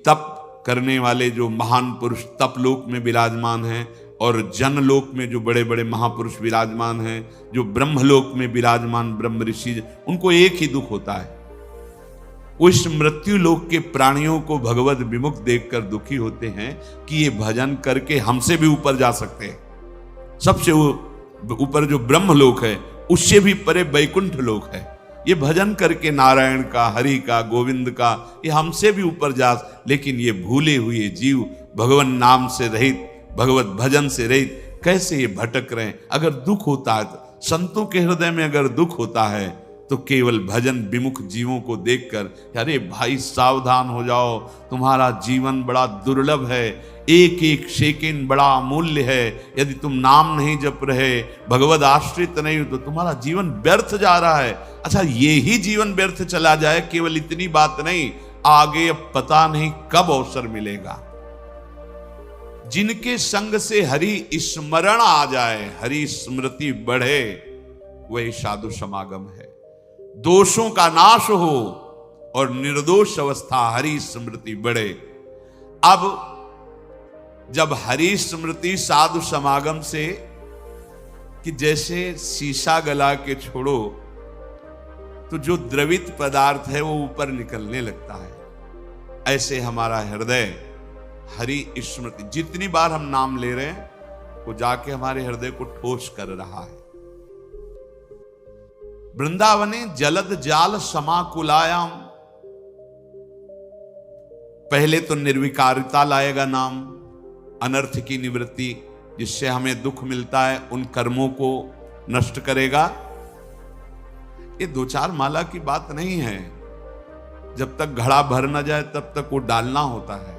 तप करने वाले जो महान पुरुष तपलोक में विराजमान हैं और जनलोक में जो बड़े बड़े महापुरुष विराजमान हैं, जो ब्रह्मलोक में विराजमान ब्रह्म ऋषि, उनको एक ही दुख होता है। वो इस मृत्यु लोक के प्राणियों को भगवत विमुख देखकर दुखी होते हैं कि ये भजन करके हमसे भी ऊपर जा सकते हैं। सबसे ऊपर जो ब्रह्मलोक है, उससे भी परे वैकुंठ लोक है। ये भजन करके नारायण का, हरि का, गोविंद का, ये हमसे भी ऊपर जा, लेकिन ये भूले हुए जीव भगवान नाम से रहित, भगवत भजन से रहित कैसे ये भटक रहे हैं। अगर दुख होता है, संतों के हृदय में अगर दुख होता है तो केवल भजन विमुख जीवों को देखकर, अरे भाई सावधान हो जाओ, तुम्हारा जीवन बड़ा दुर्लभ है, एक एक सेकंड बड़ा अमूल्य है। यदि तुम नाम नहीं जप रहे, भगवद आश्रित नहीं हो, तो तुम्हारा जीवन व्यर्थ जा रहा है। अच्छा, ये ही जीवन व्यर्थ चला जाए, केवल इतनी बात नहीं, आगे अब पता नहीं कब अवसर मिलेगा। जिनके संग से हरि स्मरण आ जाए, हरि स्मृति बढ़े, वही साधु समागम है। दोषों का नाश हो और निर्दोष अवस्था हरि स्मृति बढ़े। अब जब हरि स्मृति साधु समागम से, कि जैसे शीशा गला के छोड़ो तो जो द्रवित पदार्थ है वो ऊपर निकलने लगता है, ऐसे हमारा हृदय हरि स्मृति, जितनी बार हम नाम ले रहे हैं वो जाके हमारे हृदय को ठोस कर रहा है। वृंदावने जलद जाल समाकुलायाम, पहले तो निर्विकारिता लाएगा नाम, अनर्थ की निवृत्ति, जिससे हमें दुख मिलता है उन कर्मों को नष्ट करेगा। ये दो चार माला की बात नहीं है। जब तक घड़ा भर न जाए तब तक वो डालना होता है।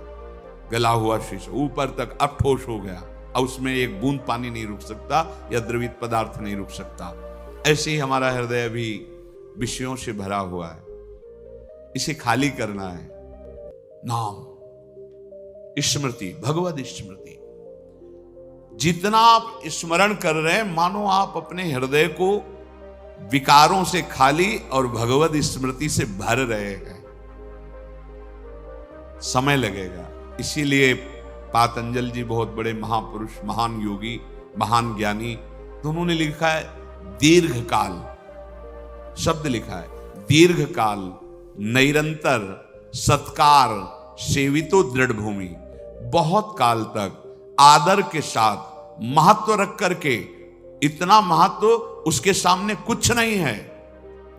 गला हुआ शीशा ऊपर तक अब ठोस हो गया, अब उसमें एक बूंद पानी नहीं रुक सकता या द्रवित पदार्थ नहीं रुक सकता। ऐसे ही हमारा हृदय अभी विषयों से भरा हुआ है, इसे खाली करना है। नाम स्मृति, भगवद स्मृति, जितना आप स्मरण कर रहे हैं मानो आप अपने हृदय को विकारों से खाली और भगवद स्मृति से भर रहे हैं। समय लगेगा। इसीलिए पातंजल जी बहुत बड़े महापुरुष, महान योगी, महान ज्ञानी, तो उन्होंने लिखा है दीर्घ काल, शब्द लिखा है दीर्घ काल, निरंतर सत्कार सेवितो दृढ़ भूमि, बहुत काल तक आदर के साथ महत्व रख करके, इतना महत्व उसके सामने कुछ नहीं है,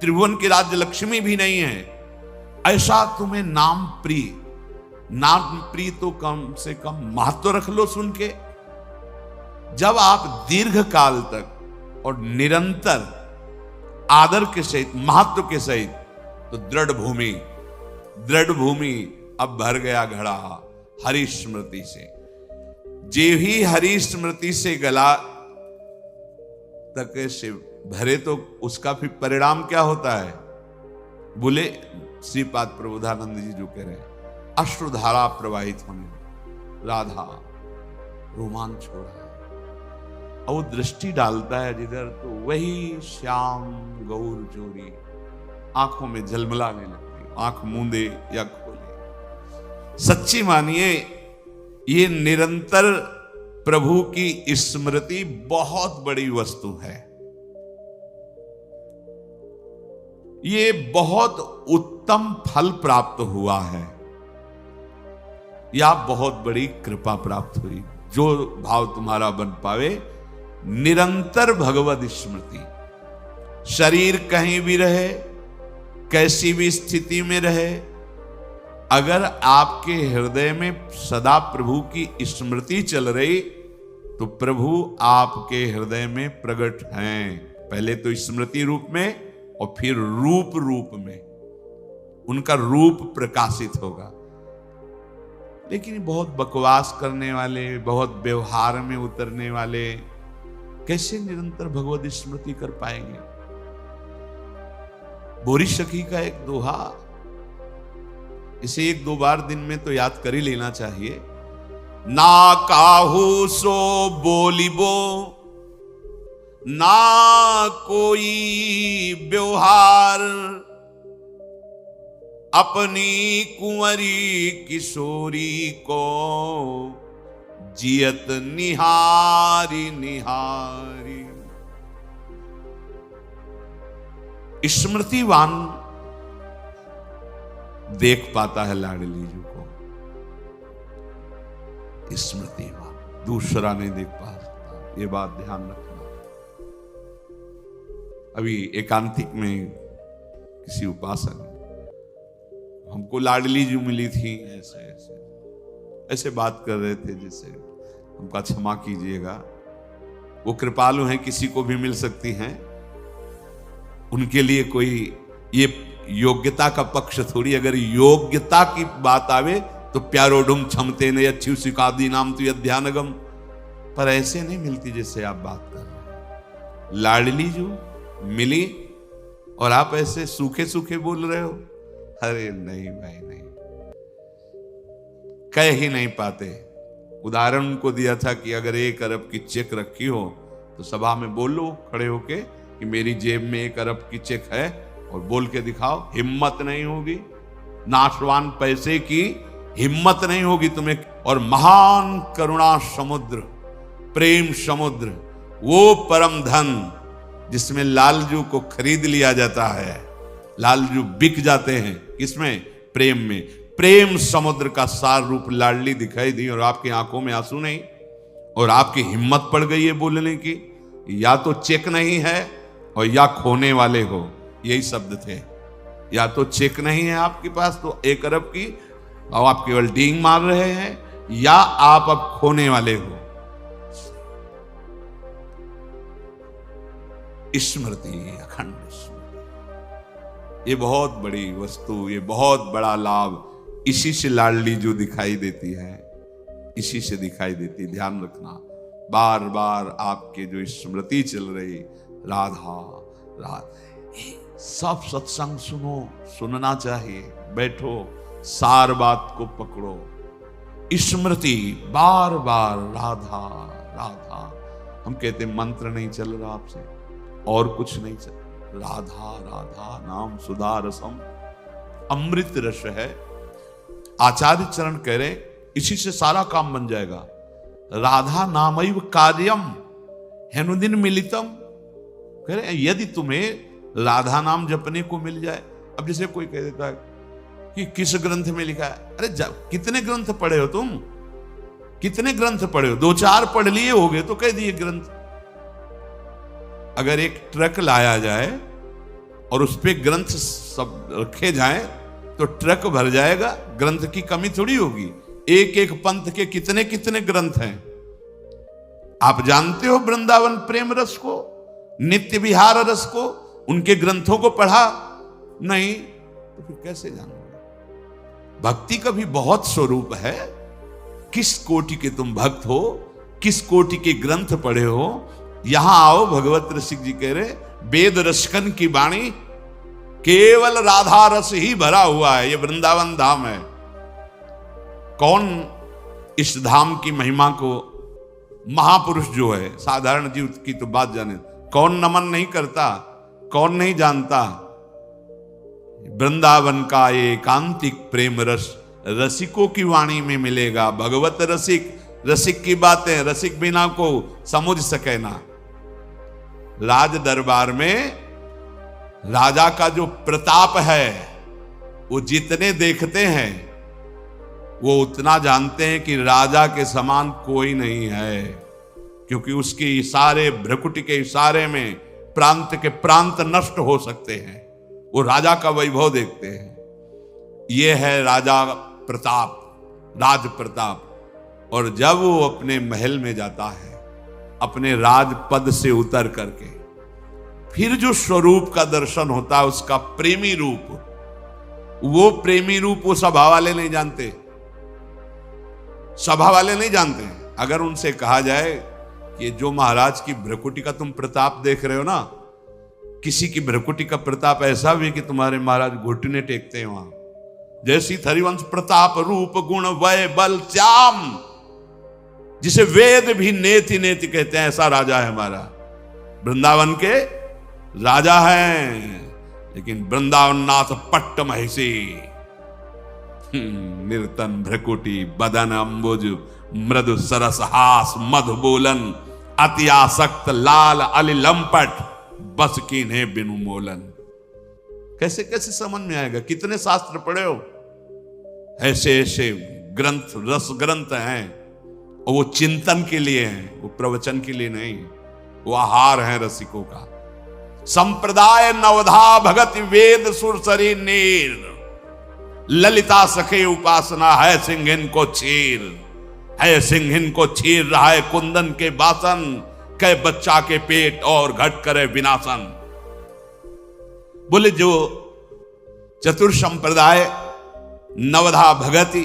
त्रिभुवन की राज्य लक्ष्मी भी नहीं है, ऐसा तुम्हें नाम प्रिय, नाम प्रिय तो कम से कम महत्व रख लो सुन के। जब आप दीर्घ काल तक और निरंतर आदर के सहित, महत्व के सहित, तो दृढ़ भूमि, दृढ़ भूमि अब भर गया घड़ा हरि स्मृति से। जे ही हरि स्मृति से गला तक से भरे तो उसका फिर परिणाम क्या होता है? बोले श्रीपाद प्रबोधानंद जी जो कह रहे हैं, अश्रुधारा प्रवाहित होने, राधा रोमांच हो रहा है, और वो दृष्टि डालता है जिधर, तो वही श्याम गौर जोड़ी आंखों में झलमलाने लगती, आंख मूंदे या खोले। सच्ची मानिए, ये निरंतर प्रभु की स्मृति बहुत बड़ी वस्तु है। ये बहुत उत्तम फल प्राप्त हुआ है, या बहुत बड़ी कृपा प्राप्त हुई। जो भाव तुम्हारा बन पावे, निरंतर भगवद स्मृति, शरीर कहीं भी रहे, कैसी भी स्थिति में रहे, अगर आपके हृदय में सदा प्रभु की स्मृति चल रही, तो प्रभु आपके हृदय में प्रकट हैं। पहले तो स्मृति रूप में और फिर रूप रूप में उनका रूप प्रकाशित होगा। लेकिन बहुत बकवास करने वाले, बहुत व्यवहार में उतरने वाले कैसे निरंतर भगवद स्मृति कर पाएंगे? बोरी सखी का एक दोहा, इसे एक दो बार दिन में तो याद कर ही लेना चाहिए। ना काहू सो बोलिबो, ना कोई व्यवहार, अपनी कुंवरी किशोरी को जियत निहारी निहारी। स्मृतिवान देख पाता है लाडली जी को, स्मृतिवान दूसरा नहीं देख पाता। ये बात ध्यान रखना। अभी एकांतिक में किसी उपासक हमको लाडली जी मिली थी, ऐसे ऐसे ऐसे बात कर रहे थे जिससे हमका क्षमा कीजिएगा, वो कृपालु हैं, किसी को भी मिल सकती हैं। उनके लिए कोई ये योग्यता का पक्ष थोड़ी, अगर योग्यता की बात आवे तो प्यारोडुम क्षमते ने अच्छी सिकादी नाम तो ध्यानगम, पर ऐसे नहीं मिलती जैसे आप बात कर रहे हैं। लाडली जो मिली और आप ऐसे सूखे सूखे बोल रहे हो। अरे नहीं भाई नहीं, कह ही नहीं पाते। उदाहरण उनको दिया था कि अगर 1 अरब की चेक रखी हो तो सभा में बोलो खड़े होके कि मेरी जेब में 1 अरब की चेक है, और बोल के दिखाओ। हिम्मत नहीं होगी, नाशवान पैसे की हिम्मत नहीं होगी तुम्हें। और महान करुणा समुद्र, प्रेम समुद्र, वो परम धन जिसमें लालजू को खरीद लिया जाता है, लालजू बिक जाते हैं किसमें? प्रेम में। प्रेम समुद्र का सार रूप लाडली दिखाई दी और आपकी आंखों में आंसू नहीं, और आपकी हिम्मत पड़ गई है बोलने की। या तो चेक नहीं है और या खोने वाले हो, यही शब्द थे। या तो चेक नहीं है आपके पास तो 1 अरब की, और आप केवल डींग मार रहे हैं, या आप अब खोने वाले हो। स्मृति, अखंड स्मृति, ये बहुत बड़ी वस्तु, ये बहुत बड़ा लाभ इसी से लाडली जो दिखाई देती है, इसी से दिखाई देती। ध्यान रखना, बार बार आपके जो स्मृति चल रही, राधा राधा। सब सत्संग सुनो, सुनना चाहिए, बैठो, सार बात को पकड़ो। स्मृति बार बार राधा राधा। हम कहते मंत्र नहीं चल रहा आपसे, और कुछ नहीं चल, राधा राधा नाम सुधा रसम, अमृत रस है। आचार्य चरण कह रहे इसी से सारा काम बन जाएगा। राधा नामैव कार्यम हेनुदिन मिलितम। कह रहे यदि तुम्हें राधा नाम जपने को मिल जाए। अब जैसे कोई कह देता है कि किस ग्रंथ में लिखा है, अरे कितने ग्रंथ पढ़े हो तुम, कितने ग्रंथ पढ़े हो? 2-4 पढ़ लिए होगे तो कह दिए ग्रंथ। अगर एक ट्रक लाया जाए और उस पे ग्रंथ सब रखे जाएं तो ट्रक भर जाएगा, ग्रंथ की कमी थोड़ी होगी। एक एक पंथ के कितने कितने ग्रंथ हैं। आप जानते हो वृंदावन प्रेम रस को, नित्य विहार रस को, उनके ग्रंथों को पढ़ा नहीं तो फिर कैसे जानोगे? भक्ति का भी बहुत स्वरूप है। किस कोटि के तुम भक्त हो, किस कोटि के ग्रंथ पढ़े हो। यहां आओ, भगवत रसिक जी कह रहे वेद रसकन की वाणी, केवल राधा रस ही भरा हुआ है। ये वृंदावन धाम है। कौन इस धाम की महिमा को, महापुरुष जो है, साधारण जीव की तो बात जाने, कौन नमन नहीं करता, कौन नहीं जानता? वृंदावन का ये एकांतिक प्रेम रस रसिकों की वाणी में मिलेगा। भगवत रसिक, रसिक की बातें रसिक बिना को समझ सके ना। राज दरबार में राजा का जो प्रताप है, वो जितने देखते हैं वो उतना जानते हैं कि राजा के समान कोई नहीं है, क्योंकि उसके इशारे, भ्रकुटी के इशारे में प्रांत के प्रांत नष्ट हो सकते हैं। वो राजा का वैभव देखते हैं। ये है राजा प्रताप, राज प्रताप। और जब वो अपने महल में जाता है, अपने राजपद से उतर करके, फिर जो स्वरूप का दर्शन होता है, उसका प्रेमी रूप, वो प्रेमी रूप वो सभा वाले नहीं जानते। सभा वाले नहीं जानते। अगर उनसे कहा जाए कि जो महाराज की भ्रकुटी का तुम प्रताप देख रहे हो ना, किसी की भ्रकुटी का प्रताप ऐसा भी कि तुम्हारे महाराज घुटने टेकते हैं वहां, जैसी हरिवंश प्रताप रूप गुण वय बल श्याम, जिसे वेद भी नेति नेति कहते हैं, ऐसा राजा है हमारा। वृंदावन के राजा हैं, लेकिन वृंदावन नाथ पट्ट महिषी, निर्तन भ्रकुटी बदन अम्बुज मृदु सरस हास मधु बोलन अति आसक्त लाल अली लंपट बस कीन्हे बिनु मोलन। कैसे कैसे समझ में आएगा? कितने शास्त्र पढ़े हो? ऐसे ऐसे ग्रंथ रस ग्रंथ हैं, और वो चिंतन के लिए हैं, वो प्रवचन के लिए नहीं। वो आहार है रसिकों का। संप्रदाय नवधा भगति वेद सुरसरी नीर ललिता सखे उपासना है सिंहिन को चीर, है सिंहिन को चीर रहा है कुंदन के बासन, कै बच्चा के पेट और घट करे विनाशन। बोले जो चतुर संप्रदाय नवधा भगति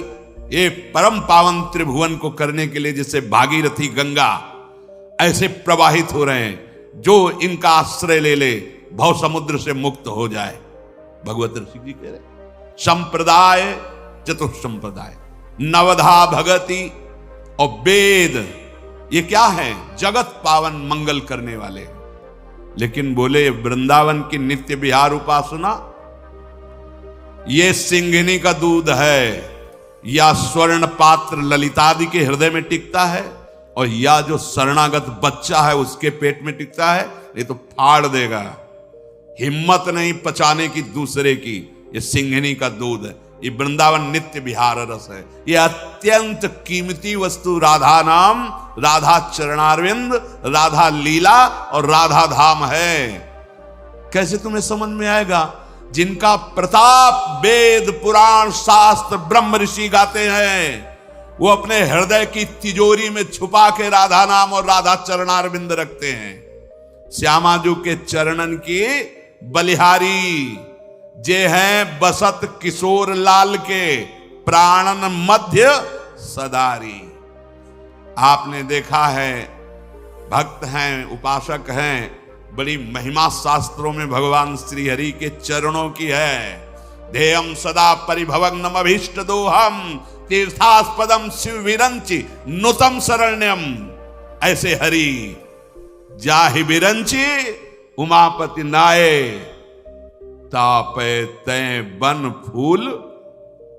ये परम पावन त्रिभुवन को करने के लिए जैसे भागीरथी गंगा ऐसे प्रवाहित हो रहे हैं, जो इनका आश्रय ले ले भव समुद्र से मुक्त हो जाए। भगवत ऋषि जी कह रहे संप्रदाय चतुर संप्रदाय नवधा भगति और वेद ये क्या है? जगत पावन मंगल करने वाले। लेकिन बोले वृंदावन की नित्य विहार उपासना ये सिंहिनी का दूध है, या स्वर्ण पात्र ललितादि के हृदय में टिकता है, और या जो शरणागत बच्चा है उसके पेट में टिकता है, ये तो फाड़ देगा। हिम्मत नहीं पचाने की दूसरे की। ये सिंहिनी का दूध है, ये वृंदावन नित्य विहार रस है। ये अत्यंत कीमती वस्तु राधा नाम, राधा चरणारविंद, राधा लीला और राधा धाम है। कैसे तुम्हें समझ में आएगा? जिनका प्रताप वेद पुराण शास्त्र ब्रह्म ऋषि गाते हैं, वो अपने हृदय की तिजोरी में छुपा के राधा नाम और राधा चरणारविंद रखते हैं। श्यामाजू के चरणन की बलिहारी जे हैं बसत किशोर लाल के प्राणन मध्य सदारी। आपने देखा है भक्त हैं, उपासक हैं, बड़ी महिमा शास्त्रों में भगवान श्री हरि के चरणों की है। ध्येयम सदा परिभवग्नम अभीष्ट दोहम तीर्थास्पदम शिव विरंचि नुतम शरण्यम। ऐसे हरि जाहि विरंचि उमापति नाये तापे तय बन फूल।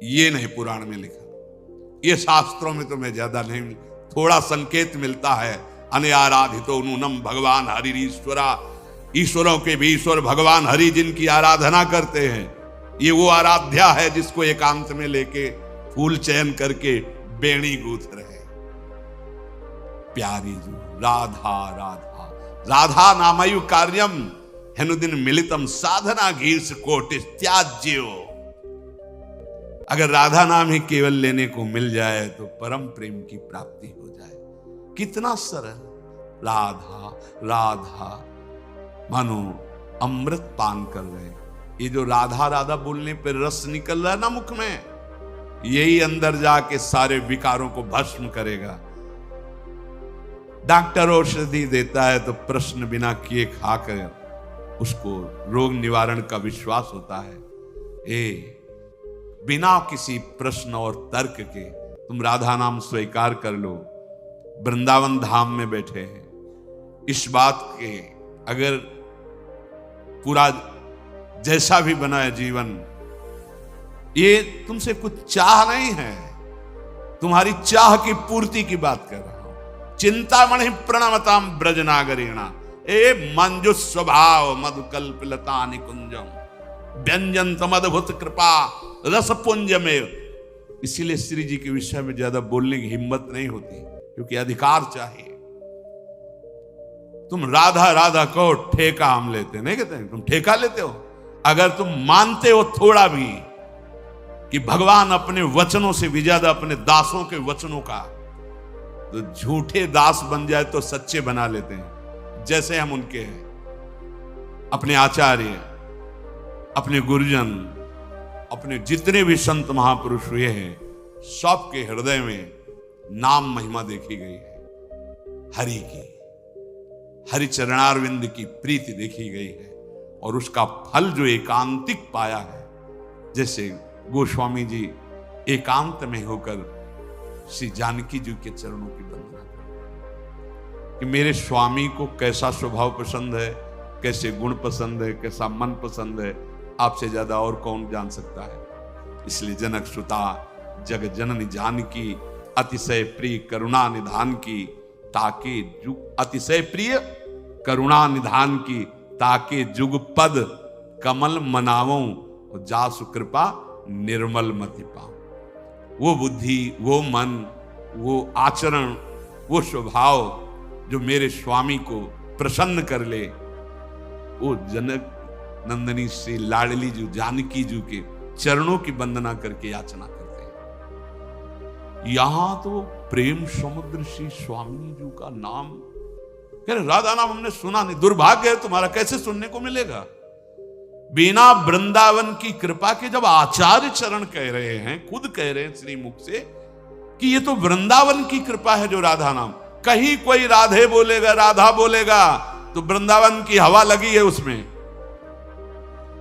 ये नहीं पुराण में लिखा, ये शास्त्रों में तुम्हें ज्यादा नहीं, थोड़ा संकेत मिलता है। अनआराधितो नूनम भगवान हरिरीश्वरा। ईश्वरों के भी ईश्वर भगवान हरि जिनकी आराधना करते हैं, ये वो आराध्या है जिसको एकांत में लेके फूल चयन करके बेणी गूंथ रहे। प्यारी जो राधा राधा राधा नामयु कार्यम हेनुदिन मिलितम साधना घीर्ष कोटिस त्याज्यो। अगर राधा नाम ही केवल लेने को मिल जाए तो परम प्रेम की प्राप्ति हो जाए। कितना सरल। राधा राधा मानो अमृत पान कर रहे। ये जो राधा राधा बोलने पर रस निकल रहा है ना मुख में, यही अंदर जाके सारे विकारों को भस्म करेगा। डॉक्टर औषधि देता है तो प्रश्न बिना किए खाकर उसको रोग निवारण का विश्वास होता है। बिना किसी प्रश्न और तर्क के तुम राधा नाम स्वीकार कर लो। वृंदावन धाम में बैठे हैं, इस बात के अगर पूरा जैसा भी बना है जीवन, ये तुमसे कुछ चाह नहीं है, तुम्हारी चाह की पूर्ति की बात कर रहा हूं। चिंतामणि प्रणमताम ब्रजनागरीणा ए मंजुष स्वभाव मधुकल्प लता निकुंजम व्यंजन तमद्भुत कृपा रस पुंज में। इसीलिए श्री जी के विषय में ज्यादा बोलने की हिम्मत नहीं होती, क्योंकि अधिकार चाहिए। तुम राधा राधा कहो, ठेका हम लेते नहीं कहते, तुम ठेका लेते हो। अगर तुम मानते हो थोड़ा भी कि भगवान अपने वचनों से भी ज्यादा अपने दासों के वचनों का, तो झूठे दास बन जाए तो सच्चे बना लेते हैं। जैसे हम उनके हैं, अपने आचार्य, अपने गुरुजन, अपने जितने भी संत महापुरुष हुए हैं, सबके हृदय में नाम महिमा देखी गई है। हरि की, हरि चरणारविंद की प्रीति देखी गई है, और उसका फल जो एकांतिक पाया है। जैसे गोस्वामी जी एकांत में होकर श्री जानकी जी के चरणों की वंदना करते कि मेरे स्वामी को कैसा स्वभाव पसंद है, कैसे गुण पसंद है, कैसा मन पसंद है, आपसे ज्यादा और कौन जान सकता है। इसलिए जनक सुता जग जननी जानकी, अतिशय प्रिय करुणा निधान की, ताके जुग अतिशय प्रिय करुणा निधान की, ताके जुग पद कमल मनावों, जासु कृपा निर्मल मति पाऊं। वो बुद्धि, वो मन, वो आचरण, वो स्वभाव जो मेरे स्वामी को प्रसन्न कर ले, वो जनक नंदनी से लाडली जो जानकी जी के चरणों की वंदना करके याचना करते हैं। यहां तो प्रेम समुद्र श्री स्वामी जी का नाम, राधा नाम हमने सुना नहीं, दुर्भाग्य है तुम्हारा, कैसे सुनने को मिलेगा? बिना वृंदावन की कृपा के जब आचार्य चरण कह रहे हैं, खुद कह रहे हैं श्री मुख से कि ये तो वृंदावन की कृपा है जो राधा नाम, कहीं कोई राधे बोलेगा, राधा बोलेगा तो वृंदावन की हवा लगी है उसमें।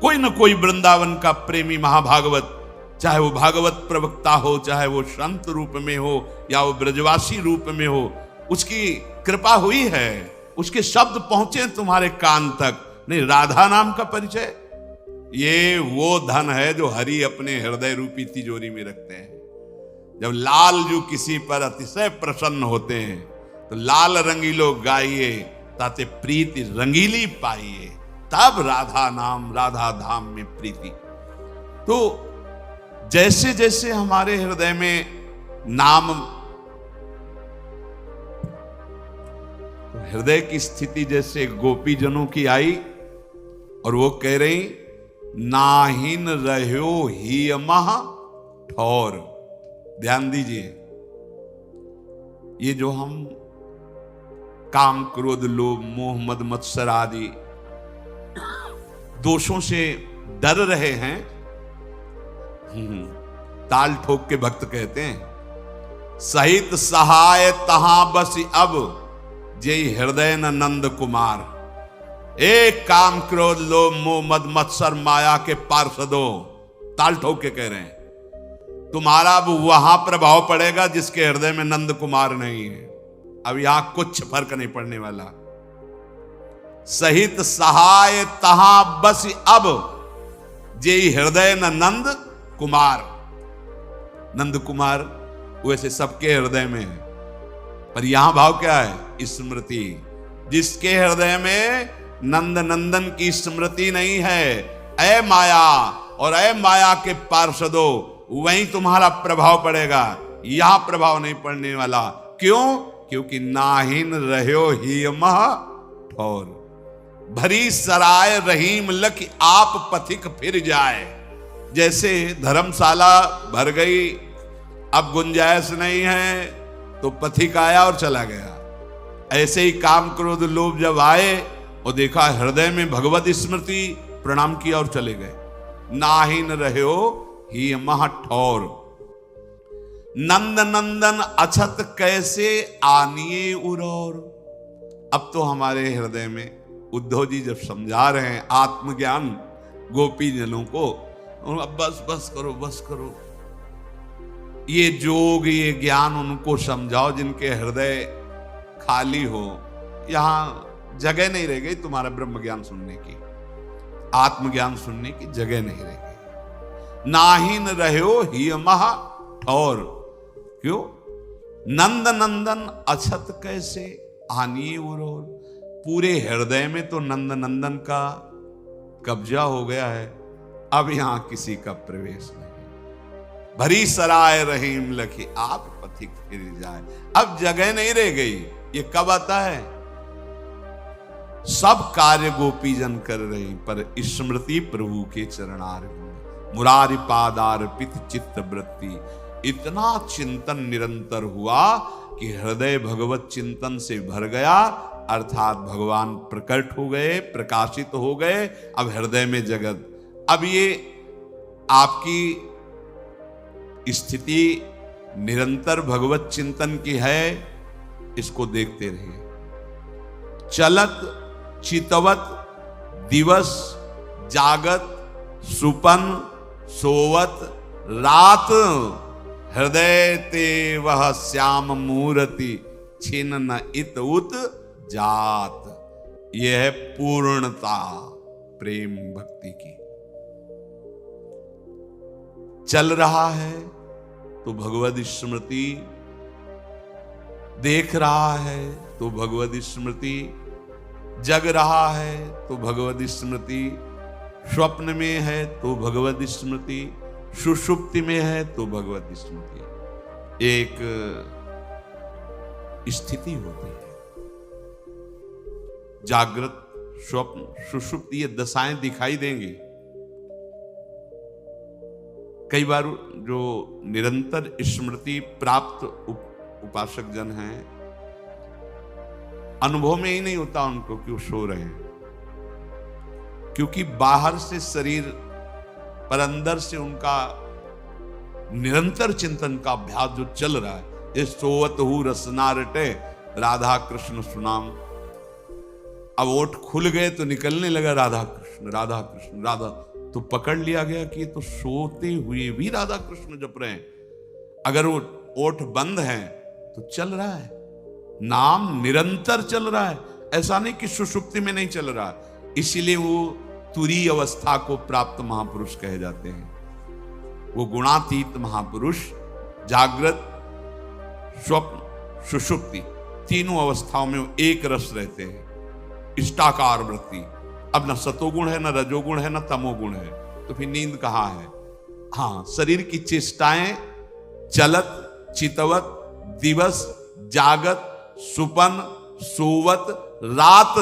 कोई न कोई वृंदावन का प्रेमी महाभागवत, चाहे वो भागवत प्रवक्ता हो, चाहे वो संत रूप में हो या वो ब्रजवासी रूप में हो, उसकी कृपा हुई है, उसके शब्द पहुंचे तुम्हारे कान तक। नहीं, राधा नाम का परिचय, ये वो धन है जो हरि अपने हृदय रूपी तिजोरी में रखते हैं। जब लाल जो किसी पर अतिशय प्रसन्न होते हैं तो लाल रंगीलो गाइए, ताते प्रीति रंगीली पाइए, तब राधा नाम राधा धाम में प्रीति। तो जैसे जैसे हमारे हृदय में नाम, हृदय की स्थिति जैसे गोपी जनों की आई और वो कह रही नाहिन रह्यो ही महा ठौर। ध्यान दीजिए, ये जो हम काम क्रोध लोभ मोह मद मत्सर आदि दोषों से डर रहे हैं, ताल ठोक के भक्त कहते हैं सहित सहाय तहां बस अब जय हृदय न नंद कुमार। एक काम क्रोध लोभ मोह मद मत्सर माया के पार्षदों, ताल ठोक के कह रहे हैं तुम्हारा अब वहां प्रभाव पड़ेगा जिसके हृदय में नंद कुमार नहीं है। अब यहां कुछ फर्क नहीं पड़ने वाला। सहित सहाय तहां बस अब जे हृदय न नंद कुमार। नंद कुमार वैसे सबके हृदय में है, पर यहां भाव क्या है? स्मृति। जिसके हृदय में नंद नंदन की स्मृति नहीं है, ऐ माया और ऐ माया के पार्षदों, वहीं तुम्हारा प्रभाव पड़ेगा, यहां प्रभाव नहीं पड़ने वाला। क्यों? क्योंकि नाहिन रह्यो ही मह ठौर। भरी सराय रहीम लख आप पथिक फिर जाए। जैसे धर्मशाला भर गई, अब गुंजाइश नहीं है तो पथिक आया और चला गया। ऐसे ही काम क्रोध लोभ जब आए और देखा हृदय में भगवत स्मृति, प्रणाम किया और चले गए। नाहिन रह्यो ही मह ठौर। नंद नंदन अछत कैसे आनिए उरौर। अब तो हमारे हृदय में उद्धव जी जब समझा रहे हैं आत्मज्ञान गोपी जनों को, अब बस बस करो, बस करो, ये जोग ये ज्ञान उनको समझाओ जिनके हृदय खाली हो। यहां जगह नहीं रह गई तुम्हारा ब्रह्म ज्ञान सुनने की, आत्मज्ञान सुनने की जगह नहीं रह गई। नाहिन रह्यो ही महा ठौर। क्यों? नंद नंदन अछत कैसे आनिए उरौर। पूरे हृदय में तो नंद नंदन का कब्जा हो गया है, अब यहां किसी का प्रवेश नहीं। भरी सराय रहीम लखी आप पथिक फिर जाए। अब जगह नहीं रह गई। ये कब आता है? सब कार्य गोपी जन कर रही, पर स्मृति प्रभु के चरणार मुरारी पादार्पित चित्त वृत्ति। इतना चिंतन निरंतर हुआ कि हृदय भगवत चिंतन से भर गया, अर्थात भगवान प्रकट हो गए, प्रकाशित हो गए। अब हृदय में जगत, अब ये आपकी स्थिति निरंतर भगवत चिंतन की है, इसको देखते रहिए। चलत चितवत दिवस जागत सुपन सोवत रात। हृदय ते वह श्याम मूर्ति छिन न इत उत जात। यह है पूर्णता प्रेम भक्ति की। चल रहा है तो भगवद स्मृति, देख रहा है तो भगवद स्मृति, जग रहा है तो भगवद स्मृति, स्वप्न में है तो भगवद स्मृति, सुषुप्ति में है तो भगवद स्मृति। एक स्थिति होती है, जागृत, स्वप्न, सुषुप्ति, ये दशाएं दिखाई देंगी। कई बार जो निरंतर स्मृति प्राप्त उपासक जन हैं, अनुभव में ही नहीं होता उनको कि वो सो रहे हैं, क्योंकि बाहर से शरीर पर अंदर से उनका निरंतर चिंतन का अभ्यास जो चल रहा है। ये सोवत हूं रसना रटे राधा कृष्ण सुनाम। अब ओठ खुल गए तो निकलने लगा राधा कृष्ण राधा कृष्ण राधा, तो पकड़ लिया गया कि ये तो सोते हुए भी राधा कृष्ण जप रहे हैं। अगर वो ओठ बंद है तो चल रहा है, नाम निरंतर चल रहा है, ऐसा नहीं कि सुषुप्ति में नहीं चल रहा। इसीलिए वो तुरीय अवस्था को प्राप्त महापुरुष कहे जाते हैं। वो गुणातीत महापुरुष जागृत, स्वप्न, सुषुप्ति तीनों अवस्थाओं में वो एक रस रहते हैं, इष्टाकार वृत्ति। अब न सतोगुण है, न रजोगुण है, न तमोगुण है, तो फिर नींद कहाँ है? हाँ, शरीर की चेष्टाएं चलत, चितवत, दिवस, जागत, सुपन, सोवत, रात,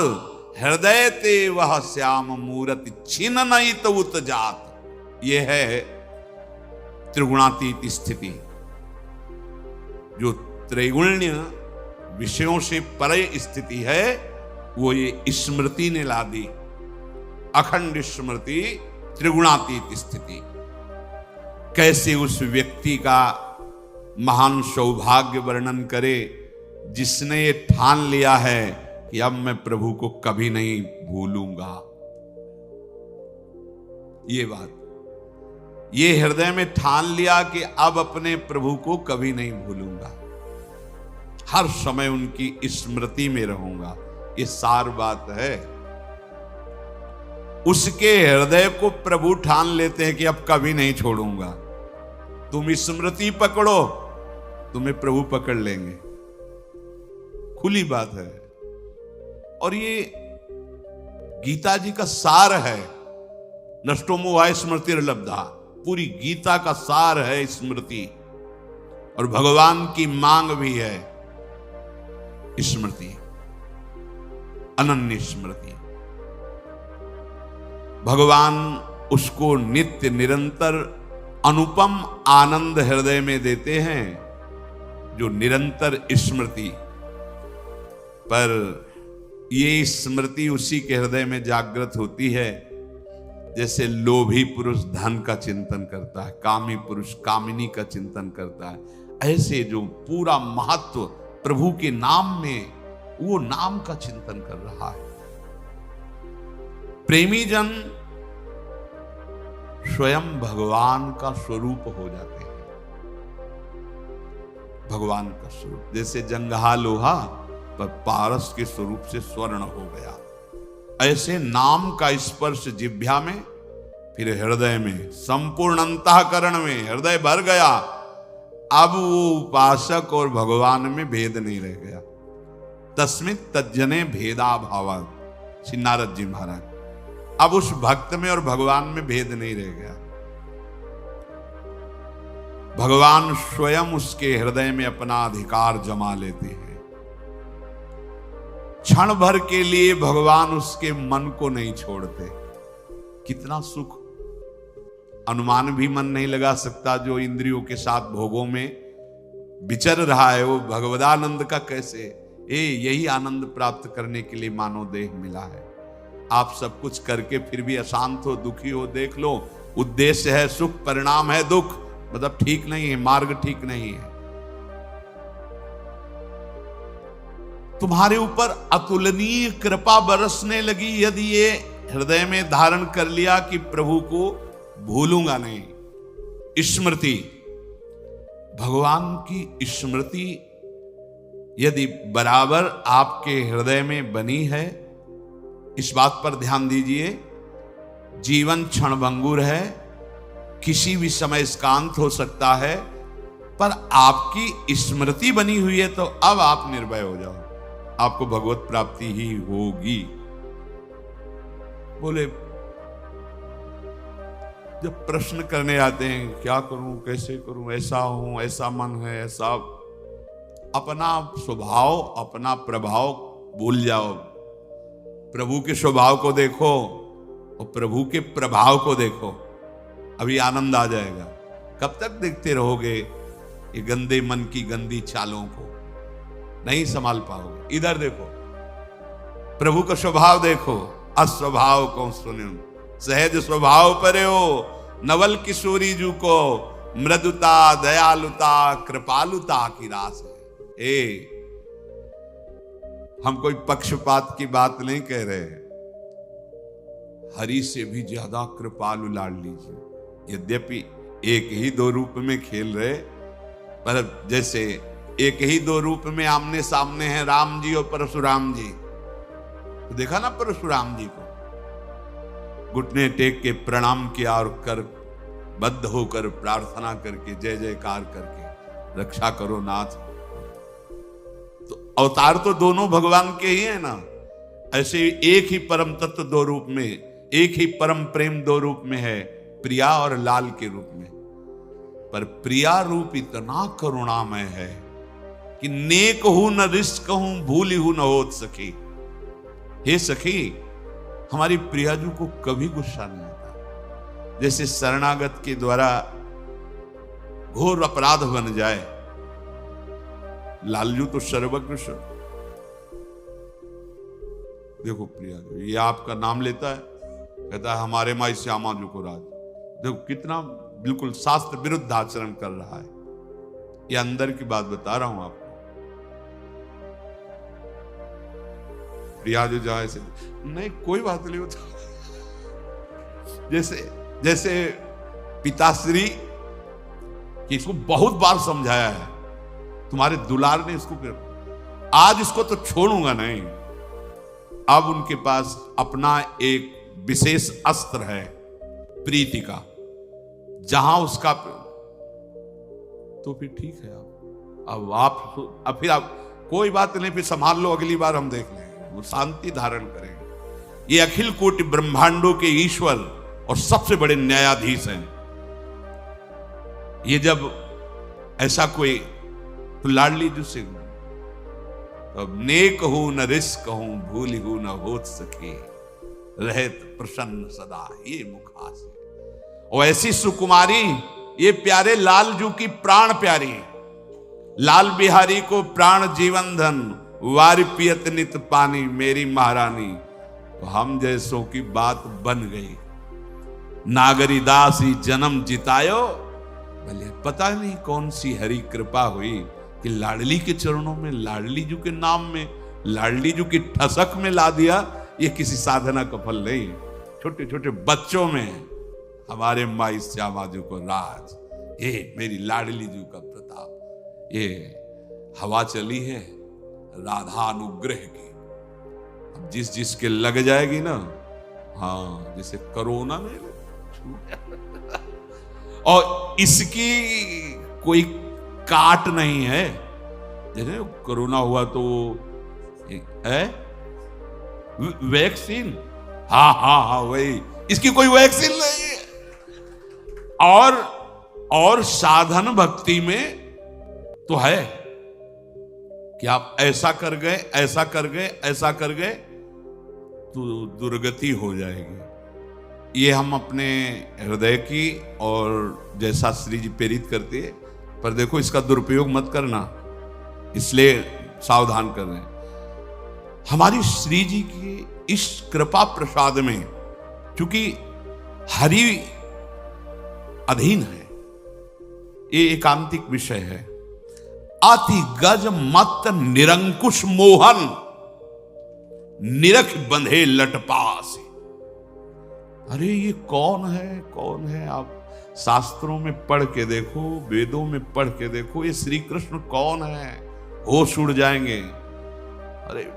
हृदय ते वह श्याम मूरति छिन नहीं तो उत जात। यह है त्रिगुणातीत स्थिति। जो त्रैगुण्य विषयों से परे स्थिति है, वो ये स्मृति ने ला दी। अखंड स्मृति, त्रिगुणातीत स्थिति। कैसे उस व्यक्ति का महान सौभाग्य वर्णन करे जिसने ये ठान लिया है कि अब मैं प्रभु को कभी नहीं भूलूंगा। ये बात, ये हृदय में ठान लिया कि अब अपने प्रभु को कभी नहीं भूलूंगा, हर समय उनकी स्मृति में रहूंगा। ये सार बात है। उसके हृदय को प्रभु ठान लेते हैं कि अब कभी नहीं छोड़ूंगा। तुम स्मृति पकड़ो, तुम्हें प्रभु पकड़ लेंगे। खुली बात है। और ये गीता जी का सार है। नष्टो मोहाय स्मृतिर्लब्धा, पूरी गीता का सार है स्मृति। और भगवान की मांग भी है स्मृति, अनन्य स्मृति। भगवान उसको नित्य निरंतर अनुपम आनंद हृदय में देते हैं जो निरंतर स्मृति। पर ये स्मृति उसी के हृदय में जागृत होती है जैसे लोभी पुरुष धन का चिंतन करता है, कामी पुरुष कामिनी का चिंतन करता है। ऐसे जो पूरा महत्व प्रभु के नाम में, वो नाम का चिंतन कर रहा है। प्रेमी जन स्वयं भगवान का स्वरूप हो जाते हैं। भगवान का स्वरूप, जैसे जंगहा लोहा पर पारस के स्वरूप से स्वर्ण हो गया, ऐसे नाम का स्पर्श जिह्वा में, फिर हृदय में, संपूर्ण अंतःकरण में हृदय भर गया। अब वो उपासक और भगवान में भेद नहीं रह गया। तस्मिन् तज्जने भेदा भावा, श्री नारद जी महाराज। अब उस भक्त में और भगवान में भेद नहीं रह गया। भगवान स्वयं उसके हृदय में अपना अधिकार जमा लेते हैं। क्षण भर के लिए भगवान उसके मन को नहीं छोड़ते। कितना सुख, अनुमान भी मन नहीं लगा सकता। जो इंद्रियों के साथ भोगों में विचर रहा है, वो भगवदानंद का कैसे, यही आनंद प्राप्त करने के लिए मानव देह मिला है। आप सब कुछ करके फिर भी अशांत हो, दुखी हो, देख लो। उद्देश्य है सुख, परिणाम है दुख, मतलब ठीक नहीं है, मार्ग ठीक नहीं है। तुम्हारे ऊपर अतुलनीय कृपा बरसने लगी यदि ये हृदय में धारण कर लिया कि प्रभु को भूलूंगा नहीं। स्मृति, भगवान की स्मृति यदि बराबर आपके हृदय में बनी है, इस बात पर ध्यान दीजिए। जीवन क्षणभंगुर है, किसी भी समय शांत हो सकता है, पर आपकी स्मृति बनी हुई है तो अब आप निर्भय हो जाओ, आपको भगवत प्राप्ति ही होगी। बोले जब प्रश्न करने आते हैं क्या करूं, कैसे करूं, ऐसा हूं, ऐसा मन है, ऐसा, अपना स्वभाव, अपना प्रभाव भूल जाओ। प्रभु के स्वभाव को देखो और प्रभु के प्रभाव को देखो, अभी आनंद आ जाएगा। कब तक देखते रहोगे ये गंदे मन की गंदी चालों को? नहीं संभाल पाओगे। इधर देखो, प्रभु का स्वभाव देखो। अस्वभाव को सुनो, सहज स्वभाव परे हो, नवल किशोरी जू को मृदुता, दयालुता, कृपालुता की रास है। हम कोई पक्षपात की बात नहीं कह रहे हैं। हरि से भी ज्यादा कृपालु लाडली जी, यद्यपि एक ही दो रूप में खेल रहे, पर जैसे एक ही दो रूप में आमने सामने हैं राम जी और परशुराम जी। तो देखा ना परशुराम जी को, घुटने टेक के प्रणाम किया और कर बद्ध होकर प्रार्थना करके जय जयकार करके रक्षा करो नाथ। तो अवतार तो दोनों भगवान के ही है ना। ऐसे एक ही परम तत्व दो रूप में, एक ही परम प्रेम दो रूप में है, प्रिया और लाल के रूप में। पर प्रिया रूप इतना करुणामय है कि नेक हूं न रिश्क हूं, भूली हूं न होत सखी। हे सखी, हमारी प्रियाजू को कभी गुस्सा नहीं आता। जैसे शरणागत के द्वारा घोर अपराध बन जाए, लालजू तो सर्वज्ञ। देखो प्रियाजू, ये आपका नाम लेता है, कहता है हमारे माई श्यामा जी को राज। देखो कितना बिल्कुल शास्त्र विरुद्ध आचरण कर रहा है। ये अंदर की बात बता रहा हूं आपको। प्रिया जो जाए से नहीं, कोई बात नहीं होता। जैसे पिताश्री कि इसको बहुत बार समझाया है, तुम्हारे दुलार ने इसको, आज इसको तो छोड़ूंगा नहीं। अब उनके पास अपना एक विशेष अस्त्र है प्रीति का, जहां उसका, तो फिर ठीक है। अब फिर आप कोई बात नहीं, फिर संभाल लो, अगली बार हम देख लेंगे, वो शांति धारण करेंगे। ये अखिल कोटि ब्रह्मांडों के ईश्वर और सबसे बड़े न्यायाधीश हैं। ये जब ऐसा कोई, तो लाडली जो से अब नेक हूं न रिश्क हूं, भूल हूं न होत सके, रहत प्रसन्न सदा ये मुखासे। और ऐसी सुकुमारी, ये प्यारे लालजू की प्राण प्यारी, लाल बिहारी को प्राण जीवन धन, वारी पियत नित पानी मेरी महारानी। तो हम जैसों की बात बन गई। नागरी दासी जन्म जितायो, भले पता नहीं कौन सी हरी कृपा हुई कि लाडली के चरणों में, लाडली जू के नाम में, लाडली जू की ठसक में ला दिया। ये किसी साधना का फल नहीं, छोटे छोटे बच्चों में हमारे माई श्यामा जी को राज, ये मेरी लाडली जी का प्रताप। ये हवा चली है राधा अनुग्रह की, अब जिस जिसके लग जाएगी ना, हाँ जैसे कोरोना में और इसकी कोई काट नहीं है। जैसे कोरोना हुआ तो है वैक्सीन, हाँ हाँ हाँ वही, इसकी कोई वैक्सीन नहीं है। और साधन भक्ति में तो है कि आप ऐसा कर गए, ऐसा कर गए, ऐसा कर गए तो दुर्गति हो जाएगी। ये हम अपने हृदय की और जैसा श्री जी प्रेरित करते हैं, पर देखो इसका दुरुपयोग मत करना, इसलिए सावधान कर रहे हैं। हमारी श्री जी की इस कृपा प्रसाद में, चूंकि हरि अधीन है, ये एकांतिक विषय है। अति गज मत निरंकुश मोहन, निरख बंधे लटपास। अरे ये कौन है, कौन है? आप शास्त्रों में पढ़ के देखो, वेदों में पढ़ के देखो, ये श्री कृष्ण कौन है, होश उड़ जाएंगे। अरे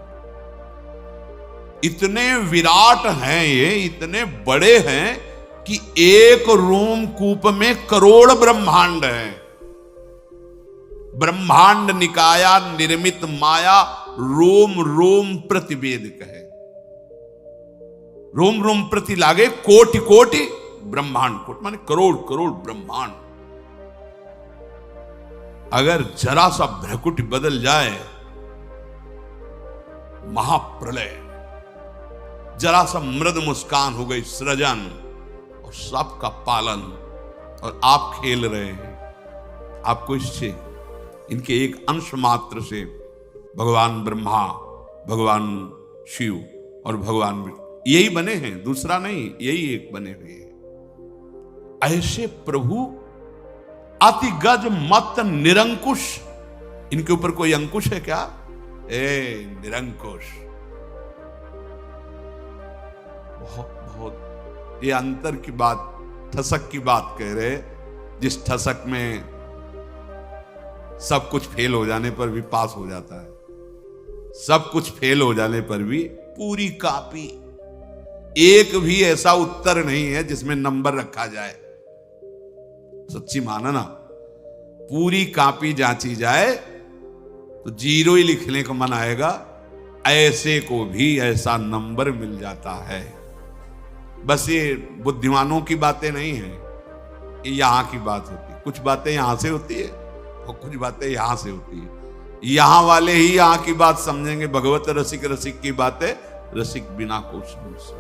इतने विराट हैं, ये इतने बड़े हैं कि एक रोमकूप में करोड़ ब्रह्मांड है। ब्रह्मांड निकाया निर्मित माया, रोम रोम प्रतिवेद कहे। रोम रोम प्रति लागे कोटि कोटि ब्रह्मांड। कोटि माने करोड़ करोड़ ब्रह्मांड। अगर जरा सा भ्रकुटी बदल जाए, महाप्रलय। जरा सा मृद मुस्कान हो गई, सृजन और सबका पालन, और आप खेल रहे हैं। आपको इससे, इनके एक अंश मात्र से भगवान ब्रह्मा, भगवान शिव और भगवान विष्णु यही बने हैं, दूसरा नहीं, यही एक बने हुए हैं। ऐसे प्रभु अति गज मत निरंकुश। इनके ऊपर कोई अंकुश है क्या? निरंकुश। बहुत बहुत ये अंतर की बात, ठसक की बात कह रहे। जिस ठसक में सब कुछ फेल हो जाने पर भी पास हो जाता है, सब कुछ फेल हो जाने पर भी पूरी कॉपी, एक भी ऐसा उत्तर नहीं है जिसमें नंबर रखा जाए। सच्ची माना ना, पूरी कॉपी जांची जाए तो 0 ही लिखने का मन आएगा। ऐसे को भी ऐसा नंबर मिल जाता है। बस ये बुद्धिमानों की बातें नहीं है, ये यहां की बात होती है। कुछ बातें यहां से होती है और कुछ बातें यहां से होती है। यहां वाले ही यहां की बात समझेंगे। भगवत रसिक रसिक की बातें, रसिक बिना को समझ।